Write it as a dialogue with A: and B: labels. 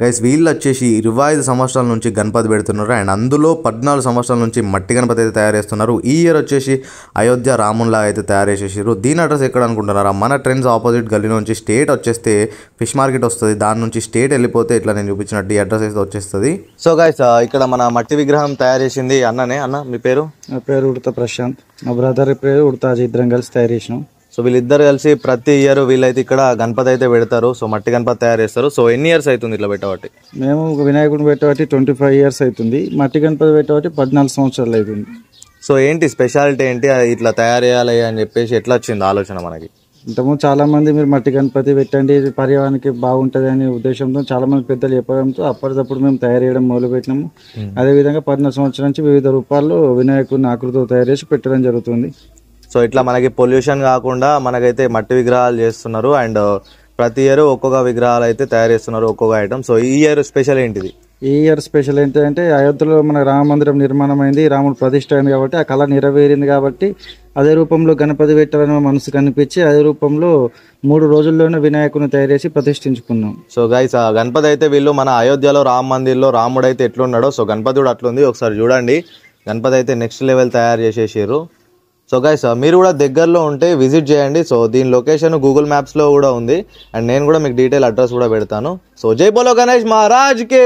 A: Guys వీళ్ళు వచ్చేసి 25 సంవత్సరాల నుంచి గణపతి పెడుతున్నారు అండ్ అందులో 14 సంవత్సరాల నుంచి మట్టి గణపతి అయితే తయారు చేస్తున్నారు. ఈ ఇయర్ వచ్చేసి అయోధ్య రామునిలా అయితే తయారు చేసేసారు. దీని అడ్రస్ ఎక్కడ అనుకుంటున్నారా? మన ట్రెండ్స్ ఆపోజిట్ గల్లీ నుంచి స్టేట్ వచ్చేస్తే ఫిష్ మార్కెట్ వస్తుంది. దాని నుంచి స్టేట్ వెళ్ళిపోతే ఇట్లా నేను చూపించినట్టు ఈ అడ్రస్ అయితే వచ్చేస్తుంది. సో గైస్ ఇక్కడ మన మట్టి విగ్రహం తయారు చేసింది అన్ననే. అన్న మీ పేరు?
B: నా పేరు ఉడతా ప్రశాంత్, మా బ్రదర్ పేరు ఉడతా అజయ్. ఇద్దరం కలిసి తయారు చేసినాం.
A: సో వీళ్ళిద్దరు కలిసి ప్రతి ఇయర్ వీళ్ళైతే ఇక్కడ గణపతి అయితే పెడతారు. సో మట్టి గణపతి తయారు చేస్తారు. సో ఎన్ని ఇయర్స్ అవుతుంది ఇట్లా పెట్టబట్టి?
B: మేము వినాయకుడిని పెట్టబట్టి 25 ఇయర్స్ అవుతుంది. మట్టి గణపతి పెట్టబట్టి 14 సంవత్సరాలు అవుతుంది.
A: సో ఏంటి స్పెషాలిటీ ఏంటి ఇట్లా తయారు చేయాలి అని చెప్పేసి ఎట్లా వచ్చింది ఆలోచన మనకి?
B: ఇంతకుముందు చాలా మంది మీరు మట్టి గణపతి పెట్టండి పర్యావరణానికి బాగుంటుంది అనే ఉద్దేశంతో చాలా మంది పెద్దలు చెప్పడంతో అప్పటికప్పుడు మేము తయారు చేయడం మొదలు పెట్టినాము. అదేవిధంగా 14 సంవత్సరాల నుంచి వివిధ రూపాల్లో వినాయకుడిని ఆకృతితో తయారు చేసి పెట్టడం జరుగుతుంది.
A: సో ఇట్లా మనకి పొల్యూషన్ కాకుండా మనకైతే మట్టి విగ్రహాలు చేస్తున్నారు అండ్ ప్రతి ఇయర్ ఒక్కొక్క విగ్రహాలు అయితే తయారు చేస్తున్నారు, ఒక్కొక్క ఐటమ్. సో ఈ ఇయర్ స్పెషల్ ఏంటిది?
B: ఈ ఇయర్ స్పెషల్ ఏంటంటే అయోధ్యలో మన రామ మందిరం నిర్మాణం అయింది, రాముడు ప్రతిష్ట అయింది కాబట్టి ఆ కళ నెరవేరింది కాబట్టి అదే రూపంలో గణపతి పెట్టాలని మనసు కనిపించి అదే రూపంలో 3 రోజుల్లోనే వినాయకుని తయారు చేసి ప్రతిష్ఠించుకున్నాం.
A: సో గైస్ గణపతి అయితే వీళ్ళు మన అయోధ్యలో రామ మందిర్లో రాముడు అయితే ఎట్లున్నాడో సో గణపతి కూడా అట్లుంది. ఒకసారి చూడండి, గణపతి అయితే నెక్స్ట్ లెవెల్ తయారు చేసేసారు. సో గైస్ మీరు కూడా దగ్గరలో ఉంటే విజిట్ చేయండి. సో దీని లొకేషన్ గూగుల్ మ్యాప్స్లో కూడా ఉంది అండ్ నేను కూడా మీకు డీటెయిల్ అడ్రస్ కూడా పెడతాను. సో జై బోలో గణేష్ మహారాజ్ కి.